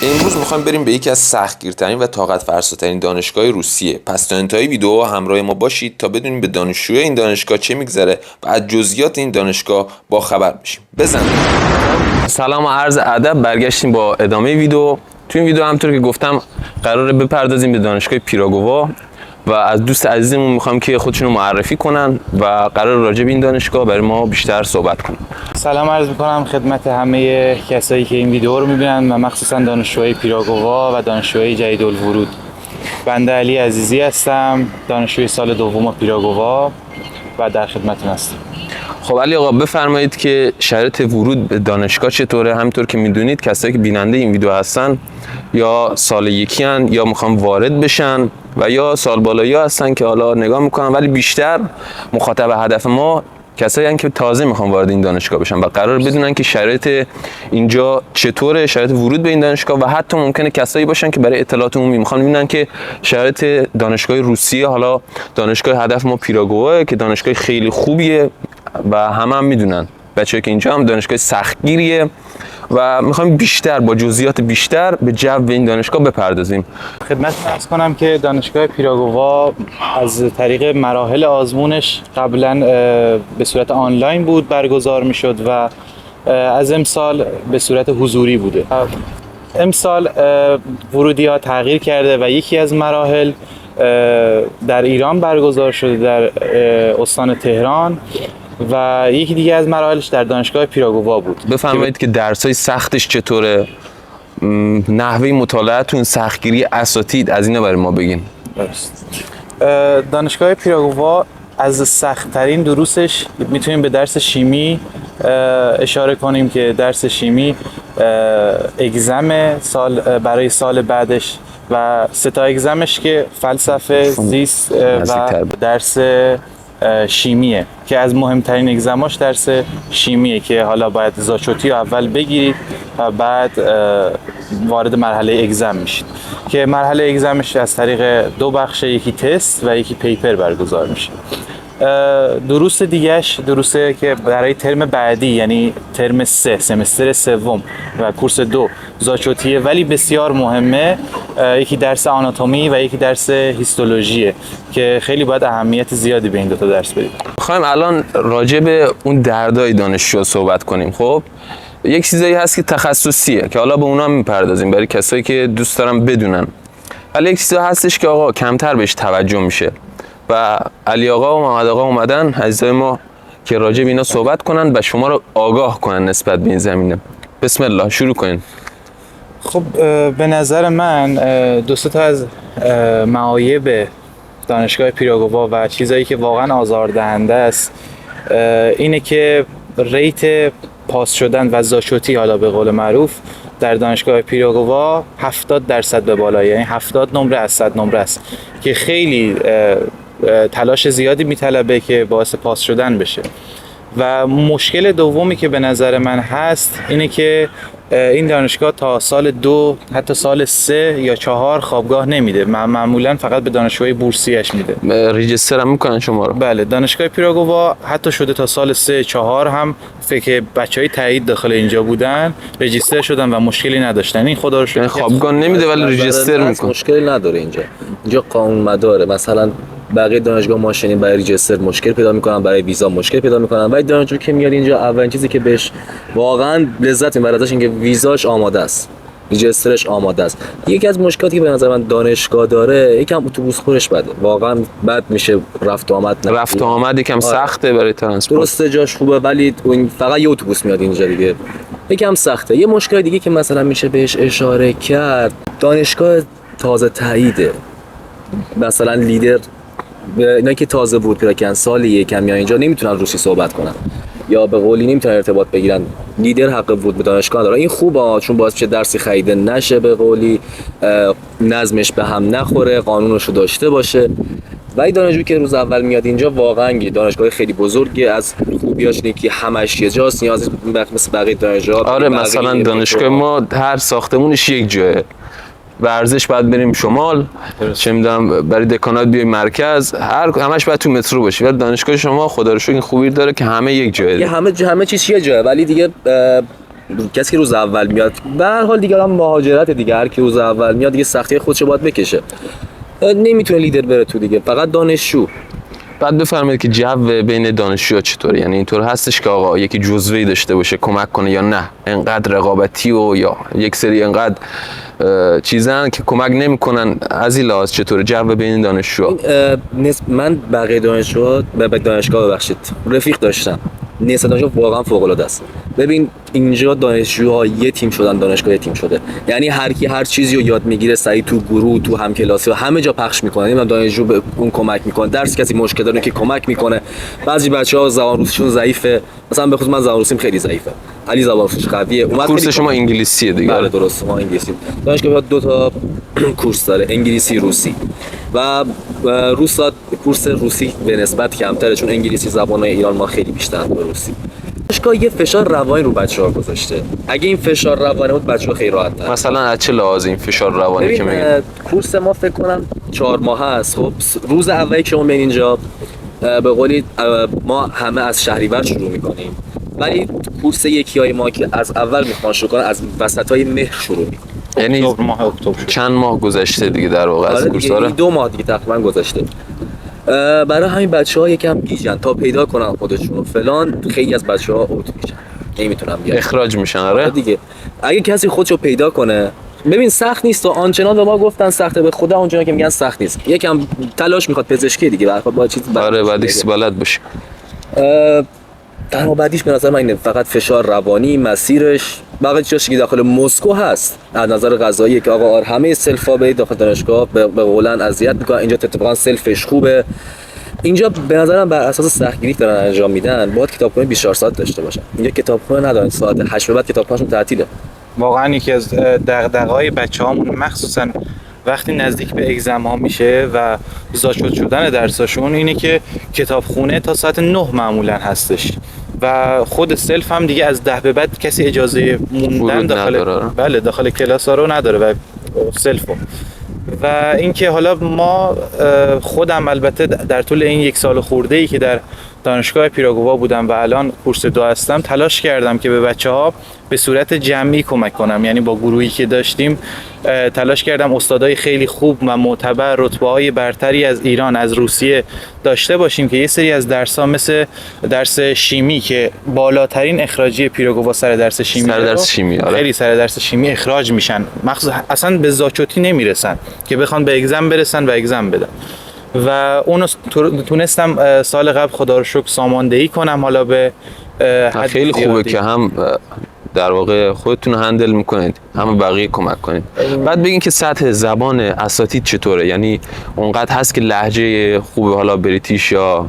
امروز میخوایم بریم به یکی از سختگیرترین و طاقت فرساترین دانشگاه روسیه. پس تا انتهای ویدیو همراه ما باشید تا بدونیم به دانشجوی این دانشگاه چه میگذره و از جزئیات این دانشگاه با خبر بشیم. بزنید. سلام و عرض ادب، برگشتیم با ادامه ویدیو. تو این ویدیو همونطور که گفتم قراره بپردازیم به دانشگاه پیراگووا و از دوست عزیزمون میخوام که خودشونو معرفی کنن و قرار راجع به این دانشگاه برای ما بیشتر صحبت کنن. سلام عرض میکنم خدمت همه کسایی که این ویدیو رو میبینن و مخصوصا دانشجوهای پیراگووا و دانشجوهای جدیدالورود. بنده علی عزیزی هستم، دانشجوی سال دوم پیراگووا و در خدمتتون هستم. خب علی آقا بفرمایید که شرایط ورود به دانشگاه چطوره؟ همونطور که میدونید کسایی که بیننده این ویدیو هستن یا سال یکی هن یا میخوان وارد بشن و یا سال بالایی هستن که حالا نگاه میکنن، ولی بیشتر مخاطب هدف ما کسایی هستن که تازه میخوان وارد این دانشگاه بشن و قرار بدونن که شرایط اینجا چطوره، شرایط ورود به این دانشگاه، و حتی ممکنه کسایی باشن که برای اطلاعات عمومی میخوان ببینن که شرایط دانشگاه روسیه، حالا دانشگاه هدف ما پیراگووا که دانشگاه خیلی خوبیه و هم میدونن بچه‌ها که اینجا هم دانشگاه سختگیریه و میخوایم بیشتر با جزئیات بیشتر به جو این دانشگاه بپردازیم. خدمتتون عرض کنم که دانشگاه پیراگووا از طریق مراحل آزمونش قبلا به صورت آنلاین بود برگزار میشد و از امسال به صورت حضوری بوده. امسال ورودی‌ها تغییر کرده و یکی از مراحل در ایران برگزار شده در استان تهران و یکی دیگه از مراحلش در دانشگاه پیراگووا بود. بفرمایید که درسای سختش چطوره، نحوه مطالعه‌تون، سختگیری اساتید، از اینا برای ما بگین. دانشگاه پیراگووا از سخت‌ترین دروسش میتونیم به درس شیمی اشاره کنیم که درس شیمی اگزم سال برای سال بعدش و سه تا اگزمش که فلسفه، زیست و درس شیمیه که از مهمترین اگزماش درس شیمیه که حالا باید زاچوتی رو اول بگیرید و بعد وارد مرحله اگزم میشید که مرحله اگزمش از طریق دو بخش، یکی تست و یکی پیپر برگزار میشه. دروس دیگهش دروسه که برای ترم بعدی یعنی ترم 3 سمستر سوم و کورس 2 زاچوتیه، ولی بسیار مهمه. یکی درس آناتومی و یکی درس هیستولوژیه که خیلی باید اهمیت زیادی به این دو تا درس بدید. می‌خوایم الان راجع به اون دردای دانشجو صحبت کنیم. خب یک چیزایی هست که تخصصیه که حالا به اونا میپردازیم برای کسایی که دوست دارن بدونن، ولی یک چیزا هستش که آقا کمتر بهش توجه میشه و علی آقا و محمد آقا اومدن عزیزای ما که راجع به اینا صحبت کنن و شما رو آگاه کنن نسبت به این زمینه. بسم الله شروع کنین. خب به نظر من دو سه تا از معایب دانشگاه پیراگووا و چیزایی که واقعا آزاردهنده است اینه که ریت پاس شدن و زاچوتی، حالا به قول معروف، در دانشگاه پیراگووا 70% به بالا، یعنی 70 نمره از 100 نمره است که خیلی تلاش زیادی میطلبه که باعث پاس شدن بشه. و مشکل دومی که به نظر من هست اینه که این دانشگاه تا سال 2 حتی سال 3 یا 4 خوابگاه نمیده، معمولا فقط به دانشجوهای بورسیش میده. ریجستر هم میکنن شما رو؟ بله، دانشگاه پیراگووا حتی شده تا سال 3 4 هم فکر بچهای تایید داخل اینجا بودن رجیستر شدن و مشکلی نداشتن. این خدا رو شکر خوابگاه نمیده ولی رجیستر میکنه. مشکلی نداره اینجا قانون مداره. مثلا بقیه دانشگاه ما شنیدیم برای رجیستر مشکل پیدا میکنن، برای ویزا مشکل پیدا میکنن، ولی دانشجو که میاد اینجا اولین چیزی که بهش واقعا لذت میبره ازش اینکه ویزاش آماده است، رجیسترش آماده است. یکی از مشکلاتی که به نظر من دانشگاه داره یکم اتوبوس خورش بده، واقعا بد میشه رفت و آمد یکم سخته برای ترانسپورت. درسته جاش خوبه ولی فقط یه اتوبوس میاد اینجا دیگه، یکم سخته. یه مشکل دیگه که مثلا میشه بهش اشاره کرد، دانشگاه تازه تاییده، مثلا لیدر اینا که تازه ورود پیدا کردن سال یکم یا اینجا نمیتونن روسی صحبت کنن یا به قولی نمیتونن ارتباط بگیرن، لیدر حق ورود به دانشگاه داره. این خوبه چون باعث میشه درسی خریده نشه، به قولی نظمش به هم نخوره، قانونش رو داشته باشه. ولی دانشجویی که روز اول میاد اینجا واقعا دانشگاه خیلی بزرگه، از خوبیاش اینه که همش یه جاست، نیازی مثل بقیه دانشگاه. آره مثلا دانشگاه ما هر ساختمونش یک جایه، ورزش باید بریم شمال، چه میدونم برای دکانات بیای مرکز، همش باید تو مترو باشی. ولی دانشگاه شما خدا رو شکر این خوبی داره که همه یک جایه، همه چیز یه جایه، ولی دیگه کسی که روز اول میاد به هر حال دیگه مهاجرت دیگه، هر کی روز اول میاد دیگه سختی خودشو باید بکشه، نمیتونه لیدر بره تو دیگه، فقط دانشجو. بعد بفرمایید که جو بین دانشجوها چطوره؟ یعنی اینطور هستش که آقا یکی جزوه‌ای داشته باشه کمک کنه، یا نه انقدر رقابتی و یا یک سری انقدر چیزن که کمک نمیکنن؟ از این لحاظ چطوره جو بین دانشجوها؟ من بقیه دانشجوها به دانشگاه ببخشید رفیق داشتم، نسبت دانشجو واقعا فوق العاده است. ببین اینجا دانشجوها یه تیم شدن، دانشگاه یه تیم شده، یعنی هر کی هر چیزی رو یاد میگیره سعی تو گروه تو همکلاسی و همه جا پخش میکنه. نمیدونم دانشجو به اون کمک میکنه، درس کسی مشکل داره که کمک میکنه. بعضی بچه‌ها زبان روسیشون ضعیفه، مثلا به خصوص من زبان روسیم خیلی ضعیفه، علی زبان روسیش قویه. کورس شما انگلیسیه دیگه؟ بله درست، ما انگلیسی. دانشگاه دو تا کورس داره، انگلیسی روسی و روسا کورس روسی به نسبت کمتره، چون انگلیسی زبان ایران ما خیلی بیشتر به روسی. دانشگاه یه فشار روانی رو بچه‌ها گذاشته. اگه این فشار روانی بود بچه‌ها خیلی راحت‌تر. مثلا از چه لحاظ این فشار روانی که میگین؟ کورس ما فکر کنم 4 ماه است. خب روز اولی که شما میین اینجا به قولی ما همه از شهریور شروع می‌کنیم، ولی کورس یکیای ما که از اول میخوان شروع کنن از وسطای مهر شروع می‌کنن. یعنی اکتبر چند ماه گذشته دیگه در واقع از کورس؟ آره 2 ماه دیگه تقریبا گذشته. برای همین بچه‌ها یکم گیجن تا پیدا کنن خودشون و فلان. خیلی از بچه‌ها اوت میشن، نمیتونن بیان، اخراج میشن. آره دیگه اگه کسی خودشو پیدا کنه، ببین سخت نیست و آنچنان به ما گفتن سخته، به خدا اونجوری که میگن سخت نیست. یکم تلاش میخواد، پزشکی دیگه به هر حال با چیز آره بعد بلد باشی. تنها بعدیش به نظر من اینه، فقط فشار روانی مسیرش. باقی چیزاش که داخل مسکو هست از نظر غذایی که آقا همه سلفا به داخل دانشگاه به قولن اذیت میکنن، اینجا اتفاقا سلفش خوبه. اینجا به نظرم بر اساس سختگیری دارن انجام میدن، باید کتابخونه 24 ساعت داشته باشن. اینجا کتابخونه ندارن، ساعت 8 به بعد کتابخونهشون تعطیله. واقعا یکی از دغدغه‌های بچه‌هامون مخصوصا وقتی نزدیک به اگزم ها میشه و زاچوت شدن درساشون اینه که کتابخونه تا ساعت 9 معمولا هستش و خود سلف هم دیگه از 10 به بعد کسی اجازه موندن داخل کلاس ها رو نداره و سلفو. و اینکه حالا ما خودم البته در طول این 1 سال خورده ای که در دانشگاه پیراگووا بودم و الان کورس 2 هستم تلاش کردم که به بچه‌ها به صورت جمعی کمک کنم، یعنی با گروهی که داشتیم تلاش کردم استادای خیلی خوب و معتبر رتبه‌های برتری از ایران از روسیه داشته باشیم که یه سری از درس‌ها مثل درس شیمی که بالاترین اخراجی پیراگووا سر درس شیمی خیلی سر درس شیمی اخراج میشن، مخصوصا اصلا به زاچوتی نمیرسن که بخوان به اگزم برسن و اگزم بدن. و اونو تونستم سال قبل خدا رو شکر ساماندهی کنم. حالا به خیلی خوبه که هم در واقع خودتون هندل میکنید هم بقیه کمک کنید. بعد بگین که سطح زبان اساتید چطوره؟ یعنی اونقدر هست که لهجه خوب حالا بریتیش یا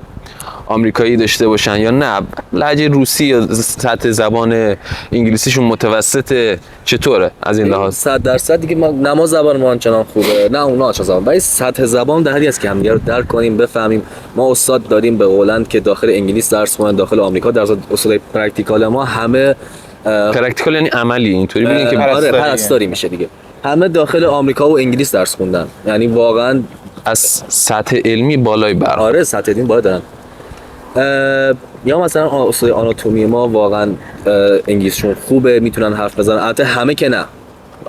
آمریکایی داشته باشن یا نه لهجه روسی یا سطح زبان انگلیسیشون متوسطه؟ چطوره از این لحاظ؟ 100% دیگه ما نما زبان ما آنچنان خوبه نه اونا چه زبان، ولی سطح زبان در حدی است که همدیگه رو درک کنیم بفهمیم. ما استاد داریم به قولند که داخل انگلیس درس خوندن، داخل آمریکا درس، استادای پرکتیکال ما همه پرکتیکال یعنی عملی، اینطوری بگین که آره پرستاری میشه دیگه، همه داخل آمریکا و انگلیس درس خوندن، یعنی واقعا از سطح علمی بالای بر. آره سطح علمی بالا دارن. یا مثلا استاد آناتومی ما واقعا انگلیسیشون خوبه، میتونن حرف بزنن، البته همه که نه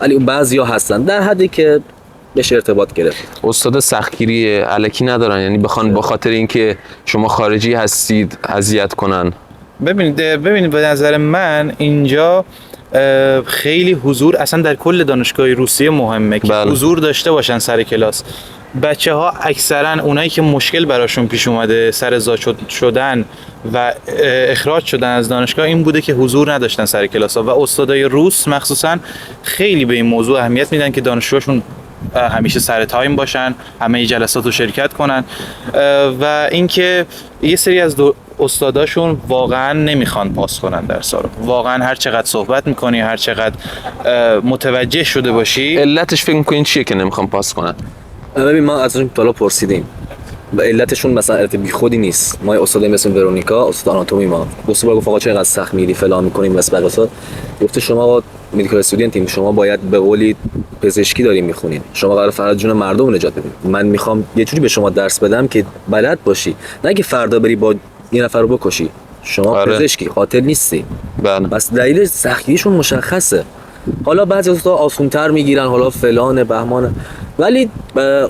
ولی بعضیا هستن در حدی که بشه ارتباط گرفت. استاد سختگیری الکی ندارن، یعنی بخوان به خاطر اینکه شما خارجی هستید اذیت کنن؟ ببینید به نظر من اینجا خیلی حضور اصلا در کل دانشگاه روسیه مهمه که حضور داشته باشن سر کلاس. بچه‌ها اکثرا اونایی که مشکل براشون پیش اومده سر زاچوت شدن و اخراج شدن از دانشگاه این بوده که حضور نداشتن سر کلاس ها و استادای روس مخصوصا خیلی به این موضوع اهمیت میدن که دانشجوهاشون همیشه سر تایم باشن، همه جلسات رو شرکت کنن و اینکه یه سری از استاداشون واقعا نمیخوان پاس کنن درس‌ها رو. واقعا هر چقدر صحبت میکنی، هر چقدر متوجه شده باشی، علتش فکر میکنین چیه که نمیخوان پاس کنن؟ ببین ما ازشون بالا پرسیدیم و علتشون مثلا علت بیخودی نیست. ما استاد مثل ورونیکا استاد آناتومی ما گفت آقا چقدر سخت میری فلان میکنیم مثلا بقیه گفته شما مدیکال استودنتیم، شما باید به قولی پزشکی دارین میخونین، شما قرار فردا جون مردم نجات بدین. من میخوام یه جوری به شما درس بدم که بلد باشی، نه که فردا بری با یه نفر رو بکشی. شما آره. پزشکی قاتل نیستی. بله. بس دلیل سختیشون مشخصه. حالا بعضی وقتا آسون‌تر میگیرن، حالا فلان بهمانه، ولی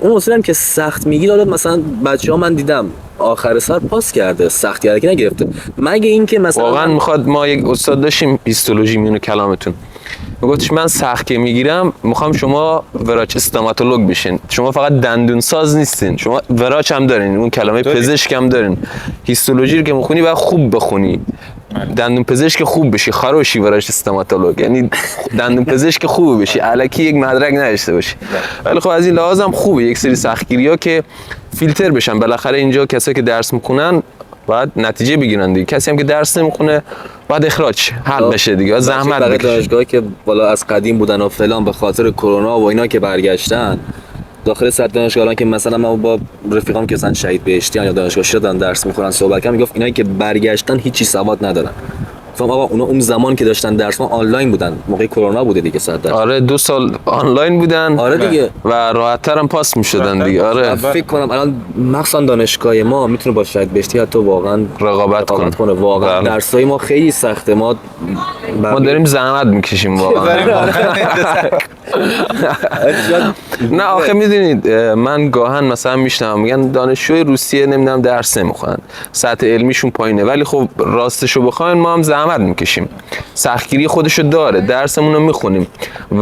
اون اصولی هم که سخت میگیره، حالا مثلا بچه‌ها من دیدم آخر سر پاس کرده، سختی هرکی نگرفته، مگه اینکه مثلا واقعا میخواد. ما یک استاد داشتیم هیستولوژی میونه کلامتون، میگفتش من سخت که میگیرم میخوام شما وراج استوماتولوگ بشین، شما فقط دندون ساز نیستین، شما وراج هم دارین، اون کلمه پزشک هم دارین. هیستولوژی رو که میخونی باید خوب بخونی، دندون پزشک خوب بشی، خروشی وراج استوماتولوگ، یعنی دندون پزشک خوب بشی، الکی یک مدرک نداشته باشی. ولی خب از این لحاظ هم خوبه یک سری سختگیری‌ها که فیلتر بشن. بالاخره اینجا کسایی که درس میکنن باید نتیجه بگیرن دیگه، کسی هم که درس نمیخونه باید اخراج حل بشه دیگه، زحمت بقیه بکشه. دانشگاهی که بالا از قدیم بودن و فلان به خاطر کرونا و اینا که برگشتن داخل صد دانشگاه، الان که مثلا من با رفیقام که مثلا شهید بهشتیان یا دانشگاه شدن درس میخورن صحبت کردم، میگفت اینایی که برگشتن هیچی سواد ندارن. گفتم آقا اونا اون زمان که داشتن درس ما آنلاین بودن، موقع کرونا بوده دیگه 100%. آره 2 سال آنلاین بودن. آره دیگه. و راحت‌تر هم پاس می‌شدن دیگه. آره فکر کنم الان مخصوصا دانشگاه ما میتونه با شهید بهشتی حتی واقعا رقابت کنه. واقعا بله. درسای ما خیلی سخته، ما داریم زحمت میکشیم واقعا. نه آخه میدونید من گاهن مثلا میشنم میگن دانشجوی روسیه نمیدونم درس نمیخونن، سطح علمیشون پایینه، ولی خب راستشو بخواین ما هم زحمت میکشیم، سختگیری خودشو داره، درسمون رو میخونیم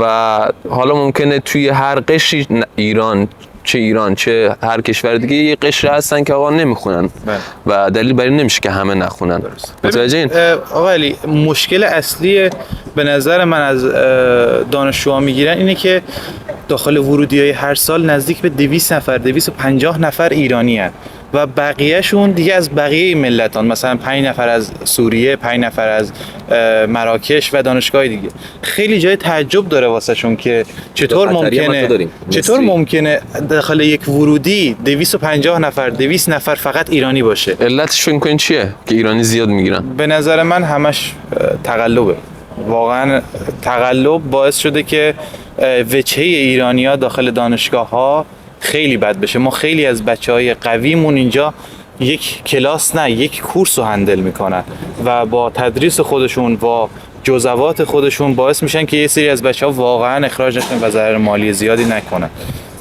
و حالا ممکنه توی هر قشری ایران چه هر کشور دیگه یه قشر هستن که آقا نمیخونن و دلیل بر این نمیشه که همه نخونن. متوجه این؟ آقا علی، مشکل اصلی به نظر من از دانشجوها میگیرن اینه که داخل ورودی‌های هر سال نزدیک به 200 نفر 250 نفر ایرانی هستند و بقیهشون دیگه از بقیه ملتان، مثلا 5 نفر از سوریه، 5 نفر از مراکش و دانشگاه دیگه. خیلی جای تعجب داره واسهشون که چطور ممکنه داخل یک ورودی 250 نفر 200 نفر فقط ایرانی باشه. علتش فکر می‌کنین چیه که ایرانی زیاد میگیرن؟ به نظر من همش تقلبه. واقعا تقلب باعث شده که وجهه ایرانی‌ها داخل دانشگاه‌ها خیلی بد بشه. ما خیلی از بچه‌های قویمون اینجا یک کلاس نه یک کورس رو هندل میکنن و با تدریس خودشون و جزوات خودشون باعث میشن که یه سری از بچه‌ها واقعا اخراج نشن و ضرر مالی زیادی نکنن.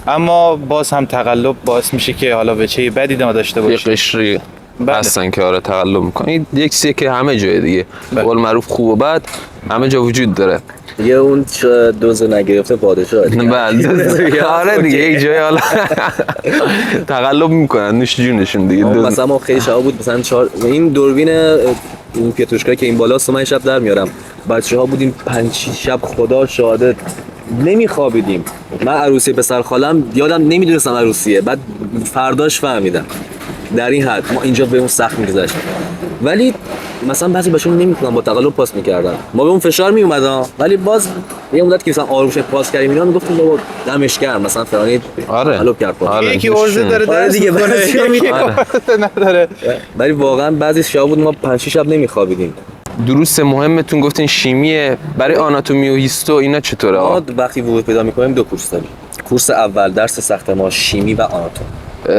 اما باز هم تقلب باعث میشه که حالا وجهه بدی داشته باشه. یه قشری هستن که آره تقلب میکنن. یک چیزی که همه جای دیگه قول معروف خوب و بد همه جا وجود داره. یه اون دوز نگرفته پادشاه دیگه. بله آره دیگه یک جای حالا تقلب میکنن نوش جونشون دیگه. مثلا ما خیلی شبا بود مثلا این دوربین این پیتروشکایی که این بالاست من شب در میارم، بچه‌ها بودیم 5 شب خدا شاهده نمیخوابیدیم. من عروسی پسر خالم یادم نمیدونستم عروسیه، بعد فرداش فهمیدم. در این حد ما اینجا به اون سخت میگذشت، ولی مثلا بعضی بچه‌ها نمی‌کنن با تقلب پاس می‌کردن، ما به اون فشار میومدن، ولی باز یه مدت که مثلا آرومش پاس کردیم اینا میگفتیم بابا دمش گرم مثلا فلانی تقلب کرد. آره یکی ارزه داره درس دیگه می‌کنه نداره. ولی واقعا بعضی شب بود ما 5 شب نمی‌خوابیدیم. دروس مهمتون گفتین شیمیه، برای آناتومی و هیستو اینا چطوره؟ ما وقتی ورود پیدا می‌کنیم 2 کورس داریم. کورس اول درس سخت ما شیمی و آناتومی.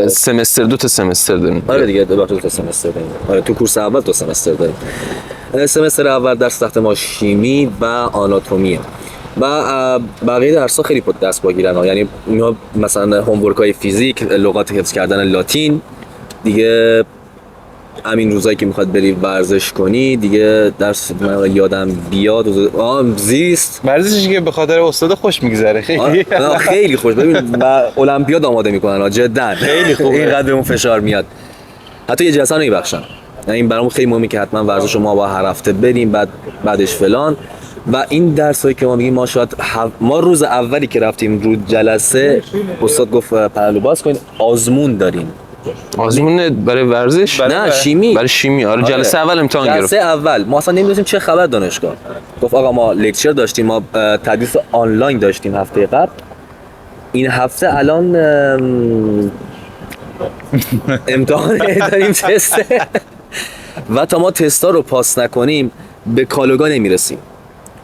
سمستر 2 تا سمستر داریم. آره دیگه 2 تا سمستر داریم. آره تو کورس اول 2 سمستر داریم. سمستر اول درس سخت ما شیمی و آناتومیه و بقیه درس‌ها خیلی پد دست باگیرن، یعنی اینا مثلا هومورک‌های فیزیک، لغات حفظ کردن لاتین دیگه، همین روزایی که میخواد بری ورزش کنی دیگه درس من یادم بیاد زیست ورزشی که به خاطر استاد خوش میگذره خیلی خیلی خوش. ببین المپیاد آماده میکنن جدا، خیلی خوبه، اینقدر اون فشار میاد حتی یه جلسه نمیبخشن. یعنی این برام خیلی مهمه که حتما ورزش ما با هر هفته بریم، بعدش فلان. و این درسایی که ما میگیم ما شاید ما روز اولی که رفتیم رو جلسه استاد گفت پهلو باز کنید، آزمون داریم. آزمون برای ورزش؟ نه شیمی. برای شیمی. آره جلسه اول امتحان گرفت. جلسه اول ما اصلا نمی‌دونستیم چه خبر دانشگاه. گفت آقا ما لکچر داشتیم، ما تدریس آنلاین داشتیم هفته قبل، این هفته الان امتحان داریم تسته و تا ما تستا رو پاس نکنیم به کالوگا نمیرسیم.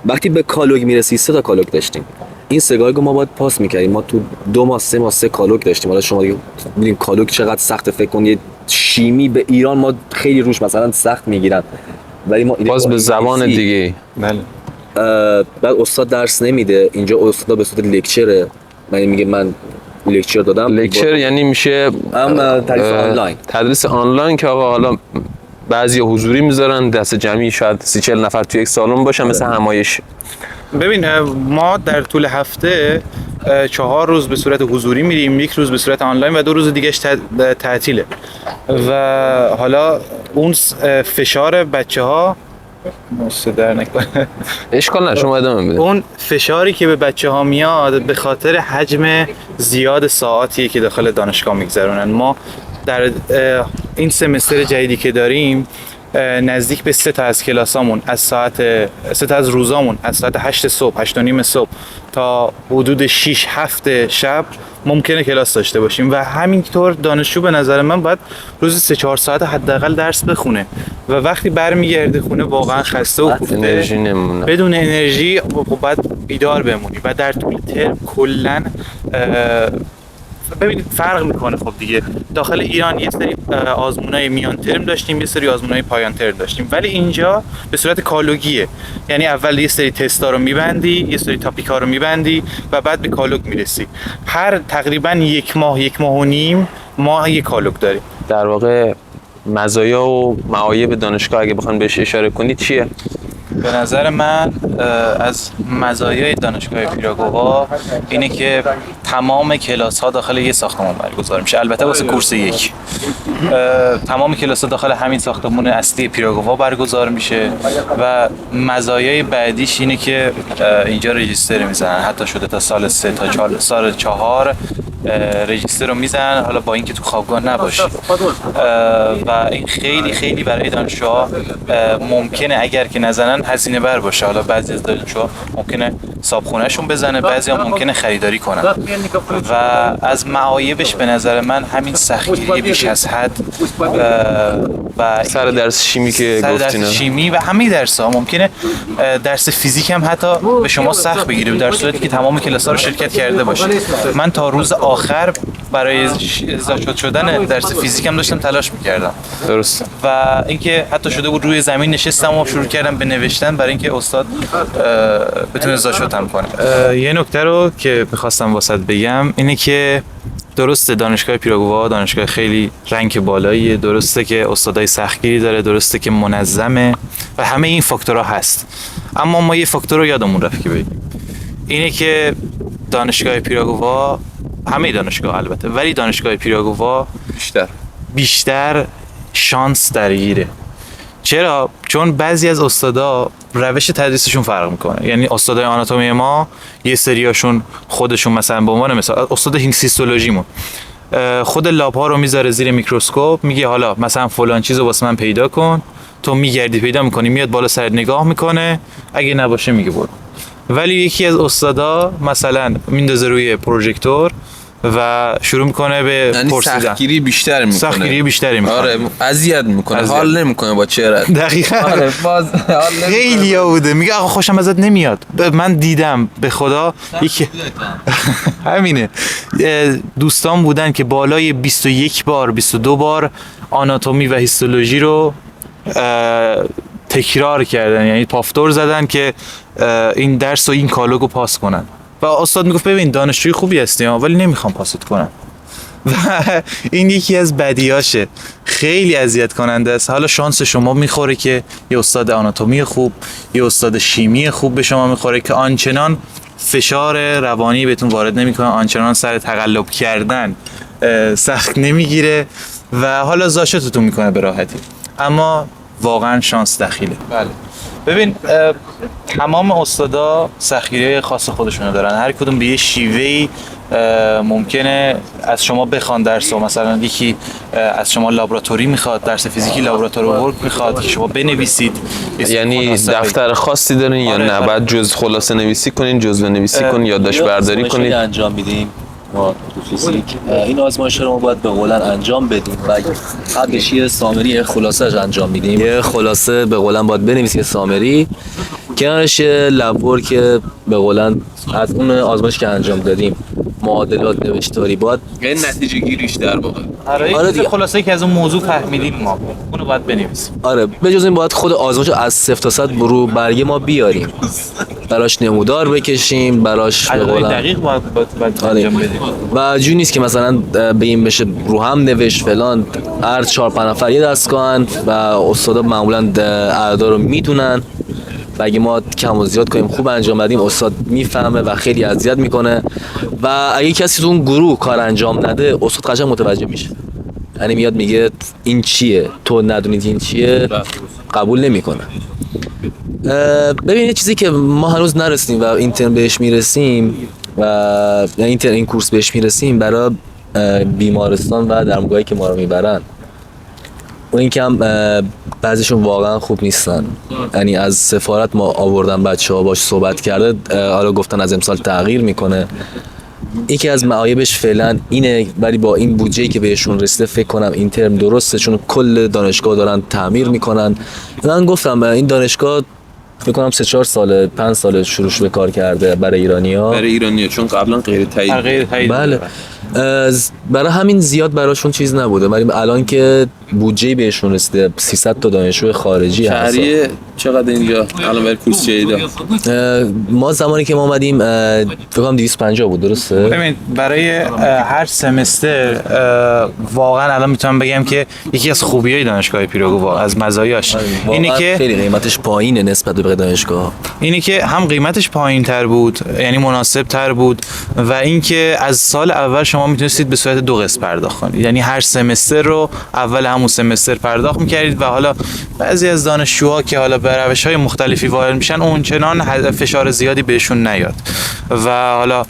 وقتی به کالوگ میرسی 3 تا کالوگ داشتیم، این سگاهی ما باید پاس میکردیم. ما تو 2 ماه 3 ماه 3 کالوگ داشتیم. حالا شما دیگه ببین کالوگ چقدر سخته، فکر کن یه شیمی به ایران ما خیلی روش مثلا سخت میگیرن، ولی ما باز به زبان دیگه. بله. بعد استاد درس نمیده اینجا، استاد به صورت لکچره، من میگه من لکچر دادم. لکچر یعنی میشه تدریس آنلاین. تدریس آنلاین که آقا حالا بعضی حضوری میذارن، دست جمعی شاید 30-40 نفر توی یک سالن باشه مثل همایش. ببین ما در طول هفته 4 روز به صورت حضوری میریم، 1 روز به صورت آنلاین و 2 روز دیگهش تعطیله و حالا اون فشار بچه‌ها در نکنه اشکال نه، شما ادامه بده. اون فشاری که به بچه‌ها میاد به خاطر حجم زیاد ساعاتیه که داخل دانشگاه میگذرونن. ما در این سمستر جدیدی که داریم نزدیک به 3 تا از کلاسامون از ساعت 3 تا از روزامون از ساعت 8 صبح 8 و نیم صبح تا حدود 6-7 شب ممکنه کلاس داشته باشیم و همینطور دانشجو به نظر من باید روزی 3-4 ساعت حداقل درس بخونه و وقتی برمیگرده خونه واقعا خسته و کوفته، انرژی نمونه، بدون انرژی باید بیدار بمونی و در طول ترم کلاً ببینید فرق میکنه. خب دیگه داخل ایران یه سری آزمونای میان ترم داشتیم، یه سری آزمونای پایان ترم داشتیم، ولی اینجا به صورت کالوگیه، یعنی اول یه سری تستا رو میبندی، یه سری تاپیکا رو میبندی و بعد به کالوگ میرسی. هر تقریبا 1 ماه 1 ماه و نیم ما یه کالوگ داریم. در واقع مزایا و معایب دانشگاه اگه بخوان بهش اشاره کنید چیه؟ به نظر من از مزایای دانشگاه پیراگووا اینه که تمام کلاس ها داخل یه ساختمان برگزار میشه، البته واسه کورس 1 تمام کلاس ها داخل همین ساختمان اصلی پیراگووا برگزار میشه و مزایای بعدیش اینه که اینجا رجیستر میزنن، حتی شده تا سال 3 تا سال 4 رجیستر رو میزنن، حالا با اینکه تو خوابگاه نباشی و این خیلی خیلی برای دانشجوها ممکنه اگر که نزنن هزینه بر باشه. حالا بعضی از دانشجوها ممکنه صابخونه‌شون بزنه، بعضی ها ممکنه خریداری کنن و از معایبش به نظر من همین سختگیری بیش از حد و سر درس شیمی که سر گفتین، درس شیمی و همه درس‌ها ممکنه درس فیزیک هم حتی به شما سخت بگیره در صورتی که تمام کلاس‌ها رو شرکت کرده باشید. من تا روز آخر برای اضافه شدن درس فیزیک هم داشتم تلاش می‌کردم. درسته. و اینکه حتی شده بود روی زمین نشستم و شروع کردم به نوشتن برای اینکه استاد بتونه اضافه‌ام کنه. یه نکته رو که می‌خواستم واسط بگم اینه که درسته دانشگاه پیراگووا دانشگاه خیلی رنک بالاییه، درسته که استادای سختگیری داره، درسته که منظمه و همه این فاکتورها هست، اما ما یه فاکتور رو یادمون رفت که بگیم، اینه که دانشگاه پیراگووا، همه دانشگاه البته، ولی دانشگاه پیراگووا بیشتر شانس درگیره. چرا؟ چون بعضی از استادا روش تدریسشون فرق میکنه. یعنی استادای آناتومی ما یه سریاشون خودشون مثلا به عنوان مثال استاد هیستولوژیمون خود لاب ها رو میذاره زیر میکروسکوپ، میگه حالا مثلا فلان چیزو واسه من پیدا کن، تو میگردی پیدا میکنی، میاد بالا سرت نگاه میکنه، اگه نباشه میگه برو. ولی یکی از استادا مثلا میندازه روی پروژکتور و شروع میکنه به پرسیدن. سختگیری بیشتر میکنه. سختگیری بیشتری میکنه. آره اذیت میکنه، حال نمیکنه با چهرت. دقیقاً. آره باز خیلی ها بوده میگه آقا خوشم ازت نمیاد. من دیدم به خدا یکی همینه، دوستان بودن که بالای 21 بار 22 بار آناتومی و هیستولوژی رو تکرار کردن، یعنی پافتور زدن که این درس و این کالوگو پاس کنن و استاد میگفت ببین دانشجوی خوبی هستی ولی نمیخوام پاست کنم و این یکی از بدیاشه، خیلی اذیت کننده است. حالا شانس شما میخوره که یه استاد آناتومی خوب، یه استاد شیمی خوب به شما میخوره که آنچنان فشار روانی بهتون وارد نمیکنه، آنچنان سر تقلب کردن سخت نمیگیره و حالا زاشتتون میکنه به راحتی، اما واقعا شانس دخیله. بله ببین تمام استادا سختگیری خاص خودشونو دارن، هر کدوم به یه شیوهی ممکنه از شما بخوان درس و مثلا یکی از شما لابراتوری میخواد، درس فیزیکی لابراتوری ورک میخواد که شما بنویسید. یعنی دفتر خاصی دارین یا نه بعد جز خلاصه نویسی کنین، جزوه نویسی کنین، یادداشت برداری کنین؟ انجام میدیم ما تو فیزیک این آزمایش رو ما باید به قولن انجام بدیم و قبلش یه سامری خلاصه‌اش انجام میدیم، یه خلاصه به قولن باید بنویسیم، یه سامری کنارش لب ورک به قولن از اون آزمایش که انجام دادیم معادلات نوشتاری باید این نتیجه گیریش در واقع. آره دیگه. خلاصه که از اون موضوع فهمیدیم ما اونو باید بنویسیم. آره به جز این باید خود آزمایش از 0 تا 100 رو برگه ما بیاریم، براش نمودار بکشیم، براش به عدد قولن دقیق باید انجام بدیم. و جوری نیست که مثلا بگیم بشه رو هم نوشت فلان. هر 4-5 نفر یه دستگاهن و استادا معمولا اعداد رو میدونن و اگه ما کم و زیاد کنیم خوب انجام بدیم استاد میفهمه و خیلی اذیت میکنه و اگه کسی تو اون گروه کار انجام نده استاد قشنگ متوجه میشه، یعنی میاد میگه این چیه، تو ندونید این چیه، قبول نمیکنه. ببین یه چیزی که ما هنوز نرسیدیم و این ترم بهش میرسیم و این کورس بهش میرسیم برای بیمارستان و درمانگاهی که ما رو میبرن، اون این که هم بعضیشون واقعا خوب نیستن. یعنی از سفارت ما آوردن بچه‌ها باش صحبت کرده، حالا گفتن از امسال تغییر میکنه. یکی از معایبش فعلا اینه، ولی با این بودجه‌ای که بهشون رسیده فکر کنم این ترم درسته، چون کل دانشگاه دارن تعمیر میکنن. من گفتم این دانشگاه فکر کنم 3-4 سال 5 سال شروع به کار کرده برای ایرانی‌ها. برای ایرانی‌ها چون قبلا غیر تایید. بله. برای همین زیاد براشون چیز نبوده، ولی الان که بودجه بهشون رسیده 300 تا دانشجو خارجی هست. شهریه چقدر اینجا الان برای کورس جدید؟ ما زمانی که ما اومدیم فکر کنم 250 بود، درسته؟ ببین برای هر سمستر واقعا الان میتونم بگم که یکی از خوبیای دانشگاه پیراگو از مزایاش اینه که خیلی قیمتش پایینه نسبت به دانشگاه. اینه که هم قیمتش پایین تر بود، یعنی مناسب تر بود، و اینکه از سال اول شما میتونستید به صورت 2 قسط پرداخت کنید، یعنی هر سمستر رو اول همون سمستر پرداخت میکردید و حالا بعضی از دانشجوها که حالا به روش‌های مختلفی وارد میشن اونچنان فشار زیادی بهشون نیاد و حالا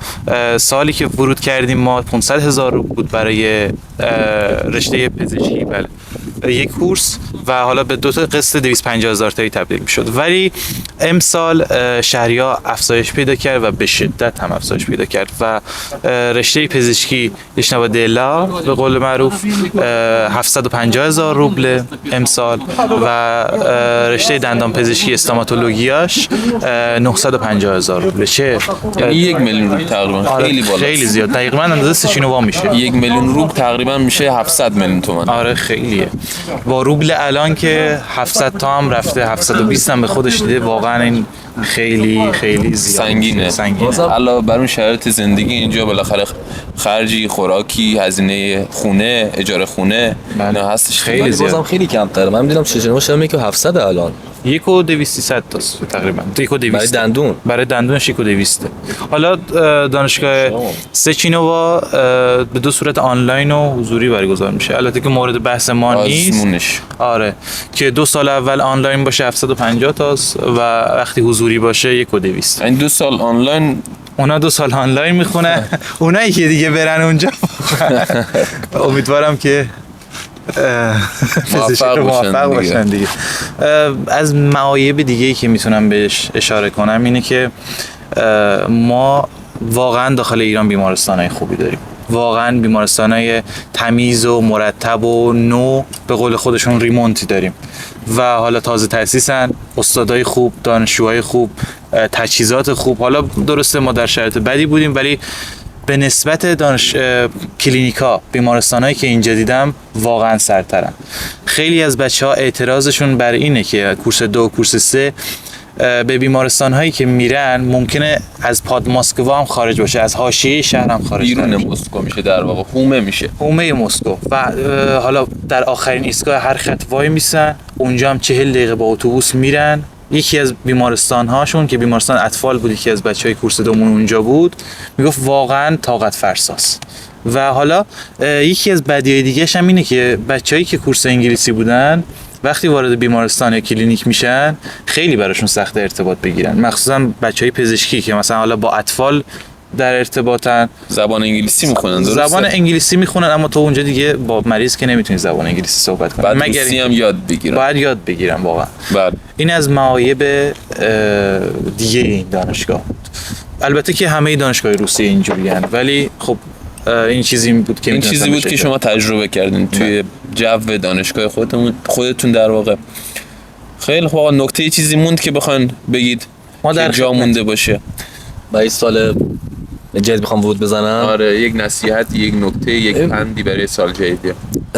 سالی که ورود کردیم ما 500,000 روبل بود برای رشته پزشکی، بله یک کورس، و حالا به 2 تا قسط 250,000 تایی تبدیل میشد. ولی امسال شهریار افزایش پیدا کرد و به شدت هم افزایش پیدا کرد و رشته پزشکی یشنوا دلا به قول معروف 750,000 روبل امسال و رشته دندان پزشکی استاماتولوژیاش 950,000 روبل. چه یعنی 1 میلیون روبل تقریبا. خیلی بالا، خیلی زیاد، تقریبا اندازه سشینووا میشه. 1 میلیون روبل تقریبا میشه 700 میلیون تومان. آره خیلیه. با روبل الان که 700 تا هم رفته، 720 هم به خودش دیده، واقعا این خیلی خیلی زیاد سنگینه. علاوه بر اون شرایط زندگی اینجا بالاخره خرجی، خوراکی، هزینه خونه، اجاره خونه نه هستش، خیلی زیاد. بازم خیلی کمتره. من میدونم چجوری شما میگه 700 الان 1,200 تاست تقریبا. 1,200 برای دندون. برای دندونش 1,200. حالا دانشگاه سچینووا به 2 صورت آنلاین و حضوری برگزار میشه. البته که مورد بحث ما نیست. آره که 2 سال اول آنلاین باشه 750 تاست و وقتی حضوری باشه 1,200. این 2 سال آنلاین، اونا 2 سال آنلاین میخونه. اونایی که دیگه برن اونجا امیدوارم که موفق باشن دیگه. از معایب دیگه‌ای که میتونم بهش اشاره کنم اینه که ما واقعا داخل ایران بیمارستان‌های خوبی داریم، واقعا بیمارستان‌های تمیز و مرتب و نو به قول خودشون ریمونتی داریم و حالا تازه تأسیسن، استادای خوب، دانشجوهای خوب، تجهیزات خوب. حالا درسته ما در شرایط بدی بودیم ولی به نسبت کلینیکا، بیمارستانایی که اینجا دیدم واقعا سرترن. خیلی از بچه‌ها اعتراضشون بر اینه که کورس 2 و کورس 3 به بیمارستان هایی که میرن ممکنه از پاد مسکو هم خارج باشه، از حاشیه شهر هم خارج بیرون مسکو میشه، در واقع حومه میشه، حومه مسکو، و حالا در آخرین ایستگاه هر خط وای میسن، اونجا هم 40 دقیقه با اتوبوس میرن. یکی از بیمارستان هاشون که بیمارستان اطفال بود که از بچهای کورس دومون اونجا بود، میگفت واقعا طاقت فرساست. و حالا یکی از بدیهای دیگه‌ش هم اینه که بچه‌هایی که کورس انگلیسی بودن وقتی وارد بیمارستان یا کلینیک میشن خیلی براشون سخت ارتباط بگیرن، مخصوصا بچهای پزشکی که مثلا حالا با اطفال در ارتباطن، زبان انگلیسی میخونن. درسته، زبان انگلیسی میخونن، اما تو اونجا دیگه با مریض که نمیتونی زبان انگلیسی صحبت کنی، بعد روسی هم یاد بگیرن. باید یاد بگیرن واقعا. بعد این از معایب دیگه این دانشگاه بود. البته که همه دانشگاه روسیه اینجوریان، ولی خب این چیزی بود که شما تجربه کردین توی جو دانشگاه خودتون در واقع. خیلی خوب. نکته چیزی موند که بخواین بگید ما در جا مونده باشه؟ برای سال جدید میخوام ورود بزنم. آره، یک نصیحت، یک نکته، یک پندی برای سال جدید.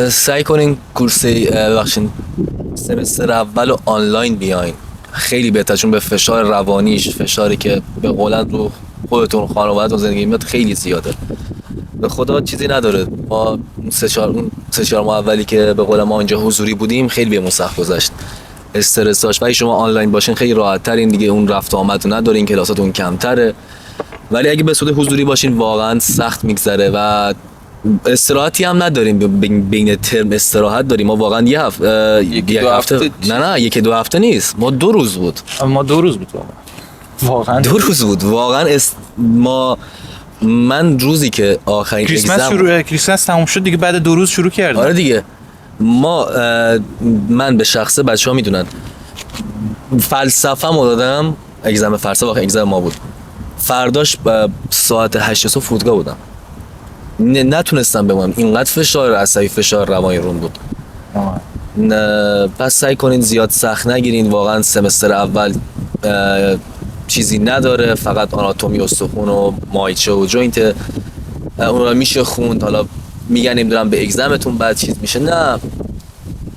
سعی کنین کورس ببخشید سمستر اول و آنلاین بیاین، خیلی بهتر، چون به فشار روانیش، فشاری که به قولن رو خودتون خانواده‌تون زندگی میاد خیلی زیاده. به خدا چیزی نداره، ما سه چهار ماه اولی که به قول ما اینجا حضوری بودیم خیلی بهمون سخت گذشت، استرس داشت. ولی شما آنلاین باشین خیلی راحت ترین دیگه، اون رفت و آمد رو ندارین، کلاساتون کمتره. ولی اگه به صورت حضوری باشین واقعا سخت میگذره و استراحتی هم نداریم، بین ترم استراحت داریم. ما واقعا یک هفته نه یکی دو هفته نیست، ما 2 روز بود. ما 2 روز بود واقعا 2 روز بود واقعا. من روزی که آخرین کریسمس تموم شد دیگه، بعد 2 روز شروع کردیم. آره دیگه. من به شخصه بچه‌ها میدونن فلسفه‌مو دادم، اگزم فلسفه واقعا اگزم ما بود. فرداش ساعت 8 صبح فرودگاه بودم، نتونستم بمونم، اینقدر فشار عصبی، فشار روانی روم بود. پس سعی کنین زیاد سخت نگیرین. واقعا سمستر اول چیزی نداره، فقط آناتومی استخون و مایچه و جوینت، اون رو میشه خوند. حالا میگن نمیدونم به اگزمتون بعد چیز میشه، نه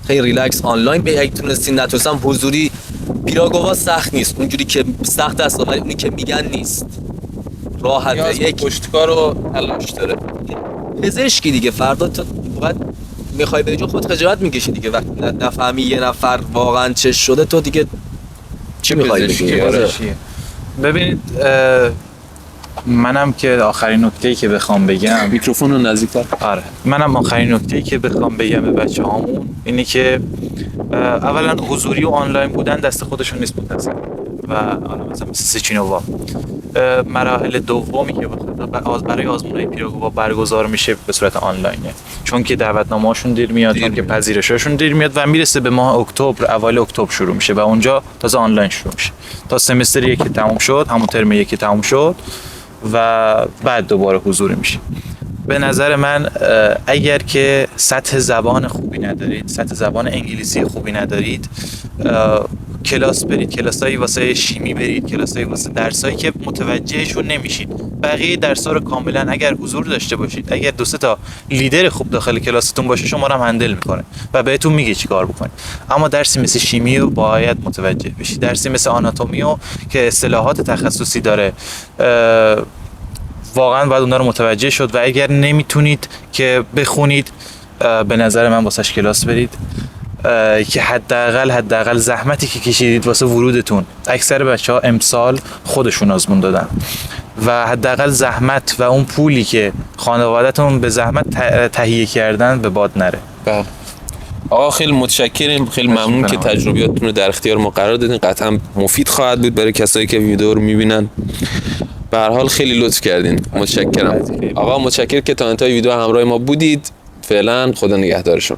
خیلی ریلکس. آنلاین به اگه تونستین، نتونستم حضوری. پیراگووا سخت نیست اونجوری که سخت است، ولی اونی که میگن نیست، راحته. یک پشتکار رو تلاش داره. پزشکی دیگه، فردا تو باید میخوای به جو خودت خجالت میکشی دیگه، وقتی نفهمی یه نفر واقعا چه شده، تو دیگه چی میخوای بگی؟ ببینید منم که آخرین نکته‌ای که بخوام بگم، میکروفون رو نزدیک‌تر. آره، منم آخرین نکته‌ای که بخوام بگم به بچه‌هامون اینه که اولا حضوری و آنلاین بودن دست خودشون نیست متصل، و حالا مثلا سچینووا مراحل دومی که برای آزمون‌های پیراگووا برگزار میشه به صورت آنلاینه، چون که دعوتنامه‌هاشون دیر میاد، چون که پذیرش‌هاشون دیر میاد و میرسه به ماه اکتبر، اوایل اکتبر شروع میشه و اونجا تازه آنلاین شروع میشه. تا سمستر 1 تموم شد، همون ترم 1 تموم شد و بعد دوباره حضوری میشه. به نظر من اگر که سطح زبان خوبی ندارید، سطح زبان انگلیسی خوبی ندارید، کلاس برید، کلاسایی واسه شیمی برید، کلاسایی واسه درسایی که متوجهشون نمیشید. بقیه درس‌ها رو کاملا اگر حضور داشته باشید، اگر 2-3 تا لیدر خوب داخل کلاستون باشه، شما رو هم هندل میکنه و بهتون میگه چیکار بکنید. اما درسی مثل شیمی رو باید متوجه بشید، درسی مثل آناتومی رو که اصطلاحات تخصصی داره، واقعا باید اونها رو متوجه شد. و اگر نمیتونید که بخونید، به نظر من واسش کلاس برید که حداقل زحمتی که کشیدید واسه ورودتون، اکثر بچه‌ها امسال خودشون آزمون دادن و حداقل زحمت و اون پولی که خانواده‌تون به زحمت تهیه کردن به باد نره. بله آقا، خیلی متشکریم، خیلی ممنون که تجربیاتتون رو در اختیار ما قرار دادین. قطعا مفید خواهد بود برای کسایی که ویدیو رو میبینن. به هر حال خیلی لطف کردین، متشکرم آقا. متشکرم که تا انتهای ویدیو همراه ما بودید. فعلا خدا نگهدارشون.